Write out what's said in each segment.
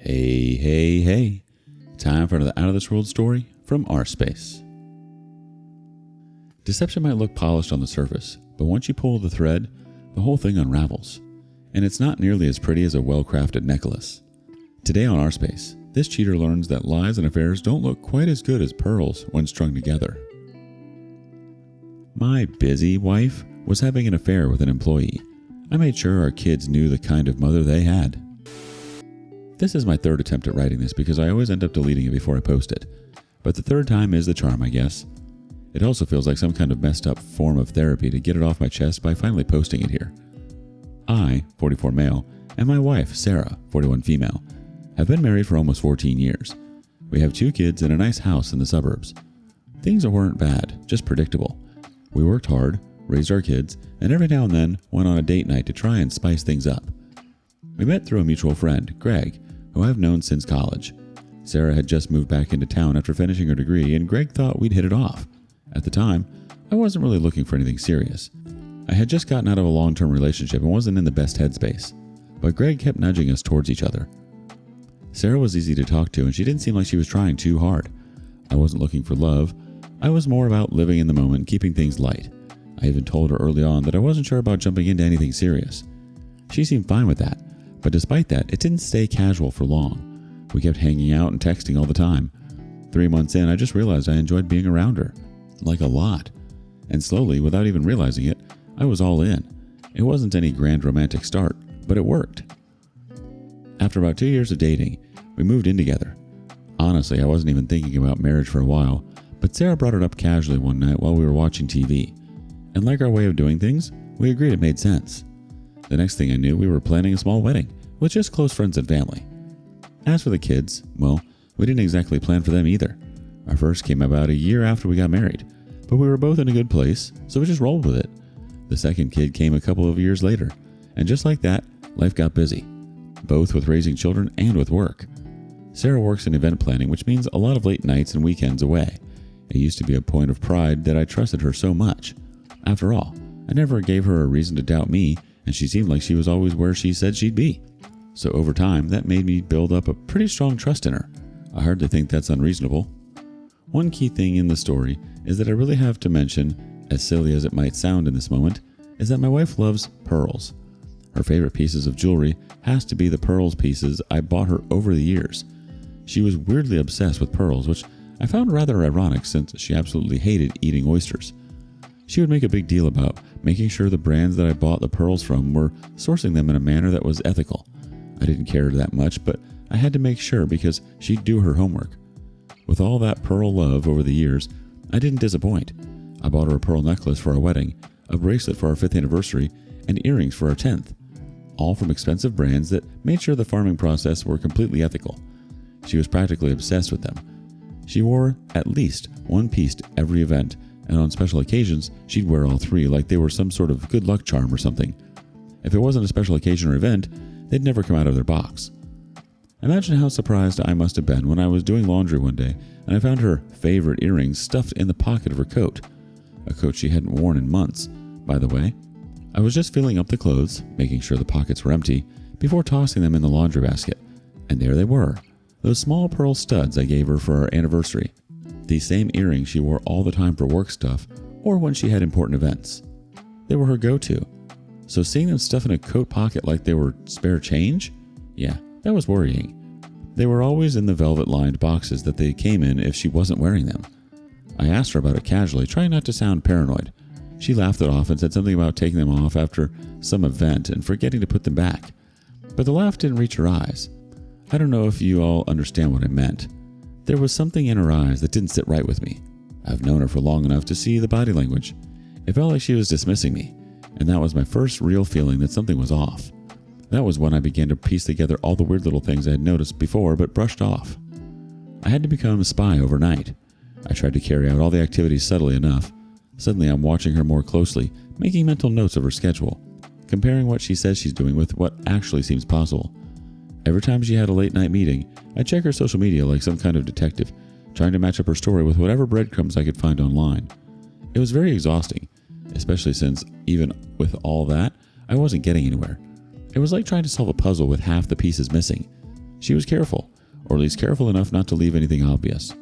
Hey, hey, hey. Time for another Out of This World story from rSpace. Deception might look polished on the surface, but once you pull the thread, the whole thing unravels. And it's not nearly as pretty as a well-crafted necklace. Today on rSpace, this cheater learns that lies and affairs don't look quite as good as pearls when strung together. My busy wife was having an affair with an employee. I made sure our kids knew the kind of mother they had. This is my third attempt at writing this because I always end up deleting it before I post it. But the third time is the charm, I guess. It also feels like some kind of messed up form of therapy to get it off my chest by finally posting it here. I, 44 male, and my wife, Sarah, 41 female, have been married for almost 14 years. We have 2 kids and a nice house in the suburbs. Things weren't bad, just predictable. We worked hard, raised our kids, and every now and then went on a date night to try and spice things up. We met through a mutual friend, Greg, who I've known since college. Sarah had just moved back into town after finishing her degree, and Greg thought we'd hit it off. At the time, I wasn't really looking for anything serious. I had just gotten out of a long-term relationship and wasn't in the best headspace, but Greg kept nudging us towards each other. Sarah was easy to talk to, and she didn't seem like she was trying too hard. I wasn't looking for love. I was more about living in the moment and keeping things light. I even told her early on that I wasn't sure about jumping into anything serious. She seemed fine with that. But despite that, it didn't stay casual for long. We kept hanging out and texting all the time. 3 months in, I just realized I enjoyed being around her. Like a lot. And slowly, without even realizing it, I was all in. It wasn't any grand romantic start, but it worked. After about 2 years of dating, we moved in together. Honestly, I wasn't even thinking about marriage for a while, but Sarah brought it up casually one night while we were watching TV. And like our way of doing things, we agreed it made sense. The next thing I knew, we were planning a small wedding with just close friends and family. As for the kids, well, we didn't exactly plan for them either. Our first came about a year after we got married, but we were both in a good place, so we just rolled with it. The second kid came a couple of years later, and just like that, life got busy, both with raising children and with work. Sarah works in event planning, which means a lot of late nights and weekends away. It used to be a point of pride that I trusted her so much. After all, I never gave her a reason to doubt me, and she seemed like she was always where she said she'd be. So over time, that made me build up a pretty strong trust in her. I hardly think that's unreasonable. One key thing in the story is that I really have to mention, as silly as it might sound in this moment, is that my wife loves pearls. Her favorite pieces of jewelry has to be the pearls pieces I bought her over the years. She was weirdly obsessed with pearls, which I found rather ironic since she absolutely hated eating oysters. She would make a big deal about making sure the brands that I bought the pearls from were sourcing them in a manner that was ethical. I didn't care that much, but I had to make sure because she'd do her homework. With all that pearl love over the years, I didn't disappoint. I bought her a pearl necklace for our wedding, a bracelet for our 5th anniversary, and earrings for our 10th. All from expensive brands that made sure the farming process were completely ethical. She was practically obsessed with them. She wore at least one piece to every event, and on special occasions, she'd wear all 3 like they were some sort of good luck charm or something. If it wasn't a special occasion or event, they'd never come out of their box. Imagine how surprised I must have been when I was doing laundry one day and I found her favorite earrings stuffed in the pocket of her coat. A coat she hadn't worn in months, by the way. I was just filling up the clothes, making sure the pockets were empty, before tossing them in the laundry basket. And there they were, those small pearl studs I gave her for our anniversary. These same earrings she wore all the time for work stuff or when she had important events. They were her go-to. So seeing them stuffed in a coat pocket like they were spare change? Yeah, that was worrying. They were always in the velvet-lined boxes that they came in if she wasn't wearing them. I asked her about it casually, trying not to sound paranoid. She laughed it off and said something about taking them off after some event and forgetting to put them back. But the laugh didn't reach her eyes. I don't know if you all understand what I meant. There was something in her eyes that didn't sit right with me. I've known her for long enough to see the body language. It felt like she was dismissing me, and that was my first real feeling that something was off. That was when I began to piece together all the weird little things I had noticed before but brushed off. I had to become a spy overnight. I tried to carry out all the activities subtly enough. Suddenly I'm watching her more closely, making mental notes of her schedule, comparing what she says she's doing with what actually seems possible. Every time she had a late night meeting, I'd check her social media like some kind of detective, trying to match up her story with whatever breadcrumbs I could find online. It was very exhausting, especially since, even with all that, I wasn't getting anywhere. It was like trying to solve a puzzle with half the pieces missing. She was careful, or at least careful enough not to leave anything obvious.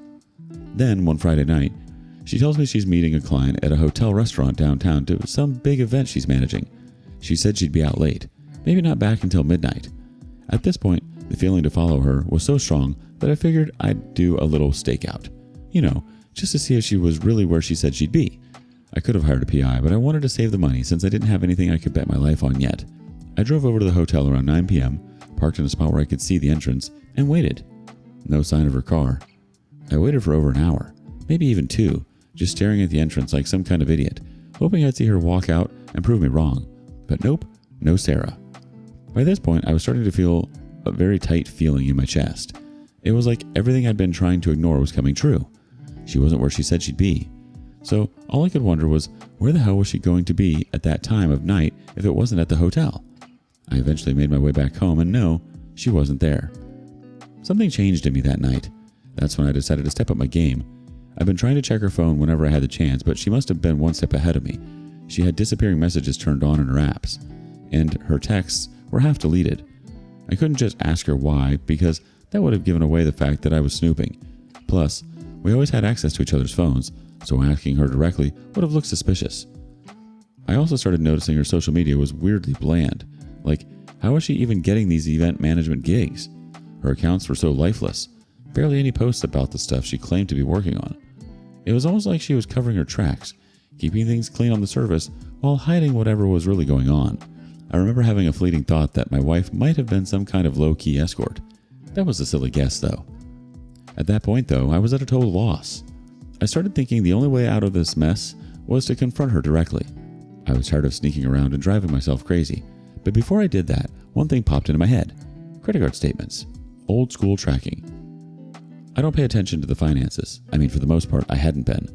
Then, one Friday night, she tells me she's meeting a client at a hotel restaurant downtown to some big event she's managing. She said she'd be out late, maybe not back until midnight. At this point, the feeling to follow her was so strong that I figured I'd do a little stakeout. Just to see if she was really where she said she'd be. I could have hired a PI, but I wanted to save the money since I didn't have anything I could bet my life on yet. I drove over to the hotel around 9 p.m., parked in a spot where I could see the entrance, and waited. No sign of her car. I waited for over an hour, maybe even 2, just staring at the entrance like some kind of idiot, hoping I'd see her walk out and prove me wrong. But nope, no Sarah. By this point, I was starting to feel a very tight feeling in my chest. It was like everything I'd been trying to ignore was coming true. She wasn't where she said she'd be. So all I could wonder was, where the hell was she going to be at that time of night if it wasn't at the hotel? I eventually made my way back home, and no, she wasn't there. Something changed in me that night. That's when I decided to step up my game. I've been trying to check her phone whenever I had the chance, but she must have been one step ahead of me. She had disappearing messages turned on in her apps, and her texts were half deleted. I couldn't just ask her why, because that would have given away the fact that I was snooping. Plus, we always had access to each other's phones, so asking her directly would have looked suspicious. I also started noticing her social media was weirdly bland. Like, how was she even getting these event management gigs? Her accounts were so lifeless. Barely any posts about the stuff she claimed to be working on. It was almost like she was covering her tracks, keeping things clean on the surface while hiding whatever was really going on. I remember having a fleeting thought that my wife might have been some kind of low-key escort. That was a silly guess, though. At that point, though, I was at a total loss. I started thinking the only way out of this mess was to confront her directly. I was tired of sneaking around and driving myself crazy. But before I did that, one thing popped into my head. Credit card statements. Old school tracking. I don't pay attention to the finances. I mean, for the most part, I hadn't been.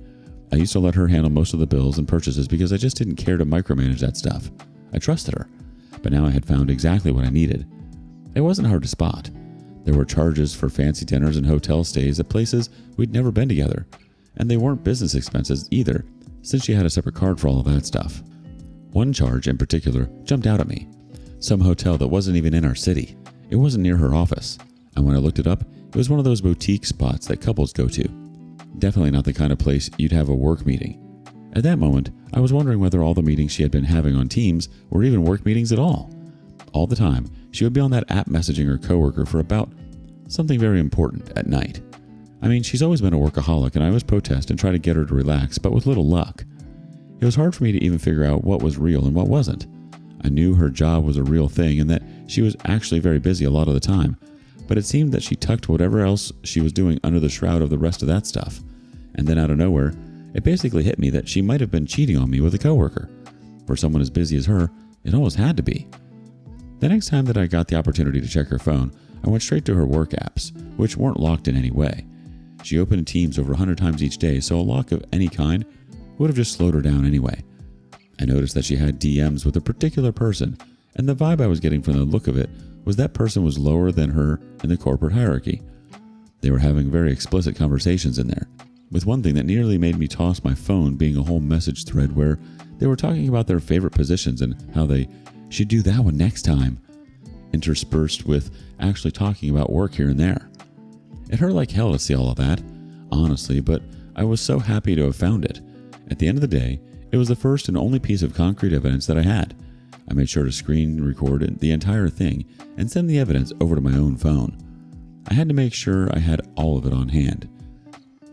I used to let her handle most of the bills and purchases because I just didn't care to micromanage that stuff. I trusted her. But now I had found exactly what I needed. It wasn't hard to spot. There were charges for fancy dinners and hotel stays at places we'd never been together. And they weren't business expenses either, since she had a separate card for all of that stuff. One charge in particular jumped out at me. Some hotel that wasn't even in our city. It wasn't near her office. And when I looked it up, it was one of those boutique spots that couples go to. Definitely not the kind of place you'd have a work meeting. At that moment, I was wondering whether all the meetings she had been having on Teams were even work meetings at all. All the time, she would be on that app messaging her coworker for about something very important at night. I mean, she's always been a workaholic, and I always protest and try to get her to relax, but with little luck. It was hard for me to even figure out what was real and what wasn't. I knew her job was a real thing and that she was actually very busy a lot of the time, but it seemed that she tucked whatever else she was doing under the shroud of the rest of that stuff. And then out of nowhere, it basically hit me that she might have been cheating on me with a coworker. For someone as busy as her, it almost had to be. The next time that I got the opportunity to check her phone, I went straight to her work apps, which weren't locked in any way. She opened Teams over 100 times each day, so a lock of any kind would have just slowed her down anyway. I noticed that she had DMs with a particular person, and the vibe I was getting from the look of it was that person was lower than her in the corporate hierarchy. They were having very explicit conversations in there, with one thing that nearly made me toss my phone being a whole message thread where they were talking about their favorite positions and how they should do that one next time, interspersed with actually talking about work here and there. It hurt like hell to see all of that, honestly, but I was so happy to have found it. At the end of the day, it was the first and only piece of concrete evidence that I had. I made sure to screen record the entire thing and send the evidence over to my own phone. I had to make sure I had all of it on hand.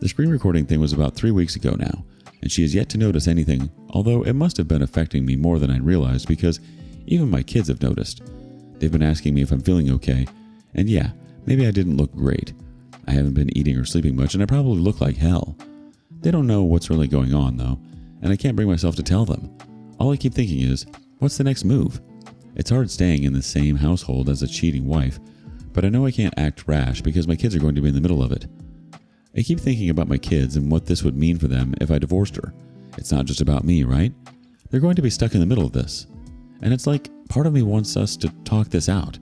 The screen recording thing was about 3 weeks ago now, and she has yet to notice anything, although it must have been affecting me more than I realized because even my kids have noticed. They've been asking me if I'm feeling okay, and yeah, maybe I didn't look great. I haven't been eating or sleeping much, and I probably look like hell. They don't know what's really going on, though, and I can't bring myself to tell them. All I keep thinking is, what's the next move? It's hard staying in the same household as a cheating wife, but I know I can't act rash because my kids are going to be in the middle of it. I keep thinking about my kids and what this would mean for them if I divorced her. It's not just about me, right? They're going to be stuck in the middle of this. And it's like part of me wants us to talk this out,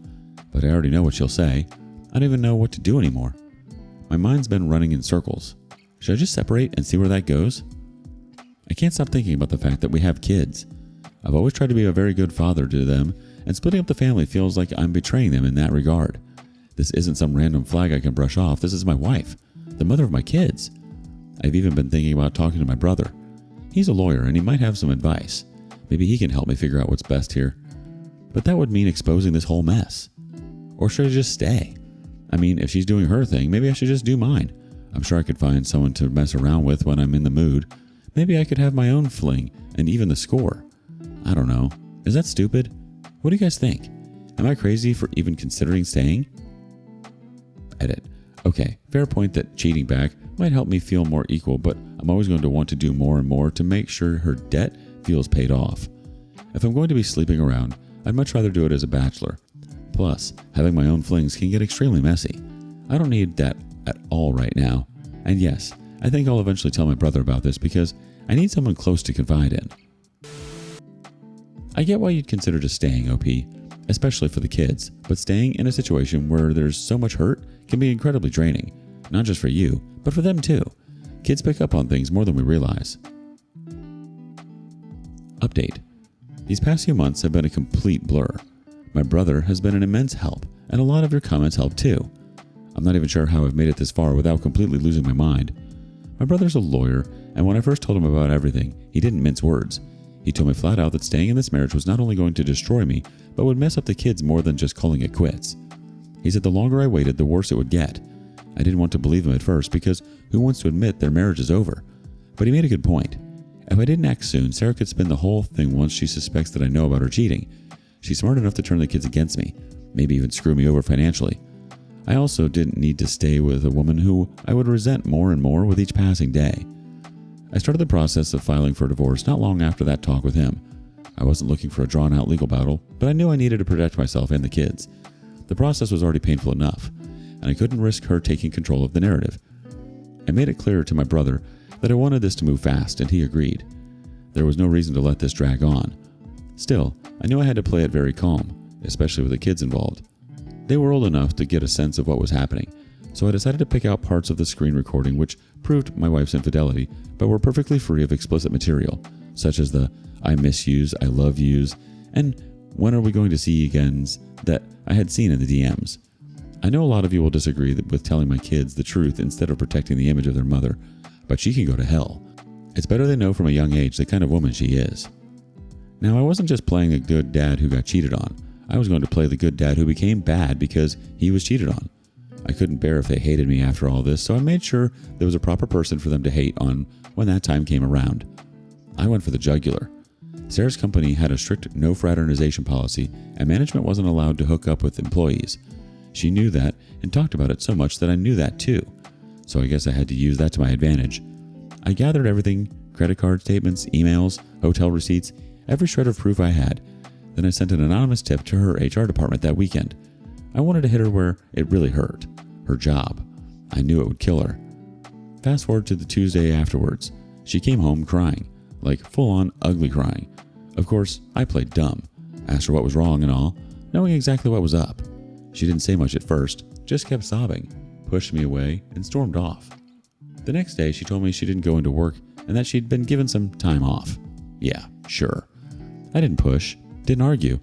but I already know what she'll say. I don't even know what to do anymore. My mind's been running in circles. Should I just separate and see where that goes? I can't stop thinking about the fact that we have kids. I've always tried to be a very good father to them, and splitting up the family feels like I'm betraying them in that regard. This isn't some random flag I can brush off. This is my wife, the mother of my kids. I've even been thinking about talking to my brother. He's a lawyer and he might have some advice. Maybe he can help me figure out what's best here. But that would mean exposing this whole mess. Or should I just stay? I mean, if she's doing her thing, maybe I should just do mine. I'm sure I could find someone to mess around with when I'm in the mood. Maybe I could have my own fling and even the score. I don't know. Is that stupid? What do you guys think? Am I crazy for even considering staying? Edit. Okay, fair point that cheating back might help me feel more equal, but I'm always going to want to do more and more to make sure her debt feels paid off. If I'm going to be sleeping around, I'd much rather do it as a bachelor. Plus, having my own flings can get extremely messy. I don't need that at all right now. And yes, I think I'll eventually tell my brother about this because I need someone close to confide in. I get why you'd consider just staying, OP, especially for the kids, but staying in a situation where there's so much hurt can be incredibly draining, not just for you, but for them too. Kids pick up on things more than we realize. Update. These past few months have been a complete blur. My brother has been an immense help, and a lot of your comments help too. I'm not even sure how I've made it this far without completely losing my mind. My brother's a lawyer, and when I first told him about everything, he didn't mince words. He told me flat out that staying in this marriage was not only going to destroy me, but would mess up the kids more than just calling it quits. He said the longer I waited, the worse it would get. I didn't want to believe him at first because who wants to admit their marriage is over? But he made a good point. If I didn't act soon, Sarah could spin the whole thing once she suspects that I know about her cheating. She's smart enough to turn the kids against me, maybe even screw me over financially. I also didn't need to stay with a woman who I would resent more and more with each passing day. I started the process of filing for divorce not long after that talk with him. I wasn't looking for a drawn-out legal battle, but I knew I needed to protect myself and the kids. The process was already painful enough, and I couldn't risk her taking control of the narrative. I made it clear to my brother that I wanted this to move fast, and he agreed. There was no reason to let this drag on. Still, I knew I had to play it very calm, especially with the kids involved. They were old enough to get a sense of what was happening, so I decided to pick out parts of the screen recording which proved my wife's infidelity, but were perfectly free of explicit material, such as the I miss yous, I love yous, and when are we going to see you agains that I had seen in the DMs. I know a lot of you will disagree with telling my kids the truth instead of protecting the image of their mother, but she can go to hell. It's better they know from a young age the kind of woman she is. Now, I wasn't just playing a good dad who got cheated on. I was going to play the good dad who became bad because he was cheated on. I couldn't bear if they hated me after all this, so I made sure there was a proper person for them to hate on when that time came around. I went for the jugular. Sarah's company had a strict no fraternization policy, and management wasn't allowed to hook up with employees. She knew that and talked about it so much that I knew that too. So I guess I had to use that to my advantage. I gathered everything, credit card statements, emails, hotel receipts, every shred of proof I had. Then I sent an anonymous tip to her HR department that weekend. I wanted to hit her where it really hurt. Her job. I knew it would kill her. Fast forward to the Tuesday afterwards. She came home crying. Like full-on ugly crying. Of course, I played dumb. Asked her what was wrong and all, knowing exactly what was up. She didn't say much at first, just kept sobbing, pushed me away, and stormed off. The next day, she told me she didn't go into work and that she'd been given some time off. Yeah, sure. I didn't push, didn't argue.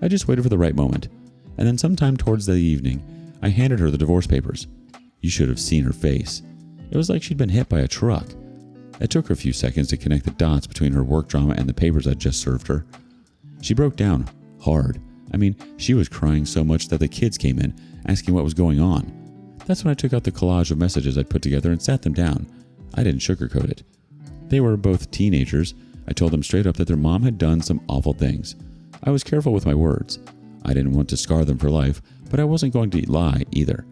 I just waited for the right moment. And then sometime towards the evening, I handed her the divorce papers. You should have seen her face. It was like she'd been hit by a truck. It took her a few seconds to connect the dots between her work drama and the papers I'd just served her. She broke down, hard. I mean, she was crying so much that the kids came in, asking what was going on. That's when I took out the collage of messages I'd put together and sat them down. I didn't sugarcoat it. They were both teenagers. I told them straight up that their mom had done some awful things. I was careful with my words. I didn't want to scar them for life, but I wasn't going to lie either.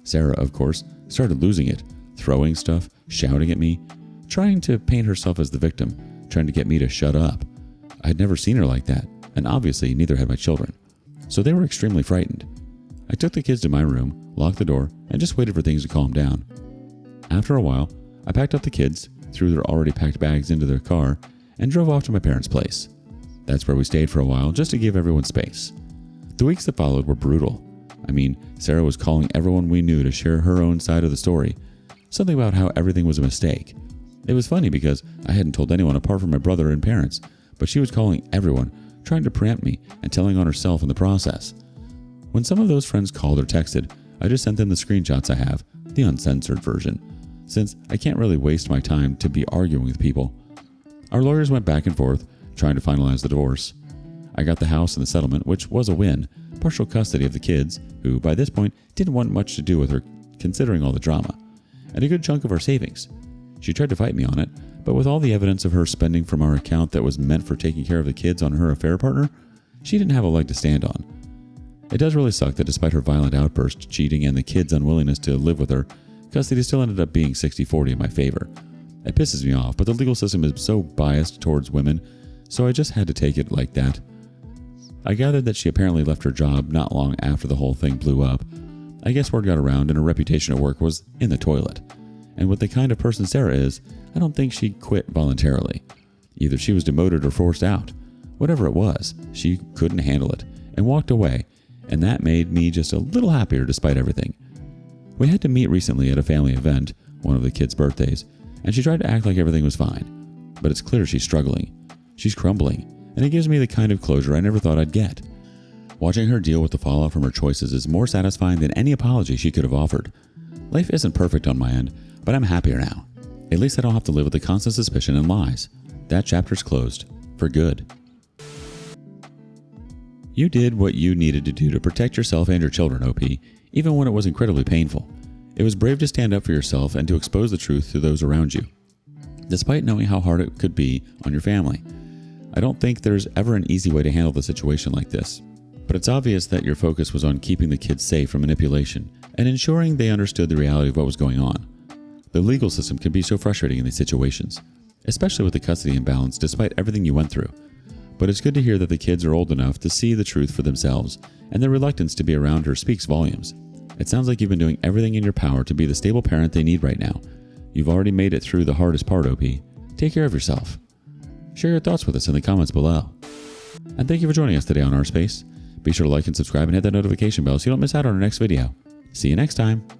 Sarah, of course, started losing it, throwing stuff, shouting at me, trying to paint herself as the victim, trying to get me to shut up. I had never seen her like that, and obviously neither had my children. So they were extremely frightened. I took the kids to my room, locked the door, and just waited for things to calm down. After a while, I packed up the kids, threw their already packed bags into their car, and drove off to my parents' place. That's where we stayed for a while, just to give everyone space. The weeks that followed were brutal. I mean, Sarah was calling everyone we knew to share her own side of the story. Something about how everything was a mistake. It was funny because I hadn't told anyone apart from my brother and parents, but she was calling everyone, trying to preempt me and telling on herself in the process. When some of those friends called or texted, I just sent them the screenshots I have, the uncensored version, since I can't really waste my time to be arguing with people. Our lawyers went back and forth, trying to finalize the divorce. I got the house and the settlement, which was a win, partial custody of the kids, who by this point didn't want much to do with her considering all the drama, and a good chunk of our savings. She tried to fight me on it, but with all the evidence of her spending from our account that was meant for taking care of the kids on her affair partner, she didn't have a leg to stand on. It does really suck that despite her violent outburst, cheating, and the kids' unwillingness to live with her, custody still ended up being 60-40 in my favor. It pisses me off, but the legal system is so biased towards women, so I just had to take it like that. I gathered that she apparently left her job not long after the whole thing blew up. I guess word got around and her reputation at work was in the toilet. And with the kind of person Sarah is, I don't think she quit voluntarily. Either she was demoted or forced out. Whatever it was, she couldn't handle it and walked away, and that made me just a little happier despite everything. We had to meet recently at a family event, one of the kids' birthdays, and she tried to act like everything was fine. But it's clear she's struggling. She's crumbling, and it gives me the kind of closure I never thought I'd get. Watching her deal with the fallout from her choices is more satisfying than any apology she could have offered. Life isn't perfect on my end, but I'm happier now. At least I don't have to live with the constant suspicion and lies. That chapter's closed. For good. You did what you needed to do to protect yourself and your children, OP, even when it was incredibly painful. It was brave to stand up for yourself and to expose the truth to those around you, despite knowing how hard it could be on your family. I don't think there's ever an easy way to handle the situation like this, but it's obvious that your focus was on keeping the kids safe from manipulation and ensuring they understood the reality of what was going on. The legal system can be so frustrating in these situations, especially with the custody imbalance despite everything you went through. But it's good to hear that the kids are old enough to see the truth for themselves, and their reluctance to be around her speaks volumes. It sounds like you've been doing everything in your power to be the stable parent they need right now. You've already made it through the hardest part, OP. Take care of yourself. Share your thoughts with us in the comments below. And thank you for joining us today on rSpace. Be sure to like and subscribe and hit that notification bell so you don't miss out on our next video. See you next time.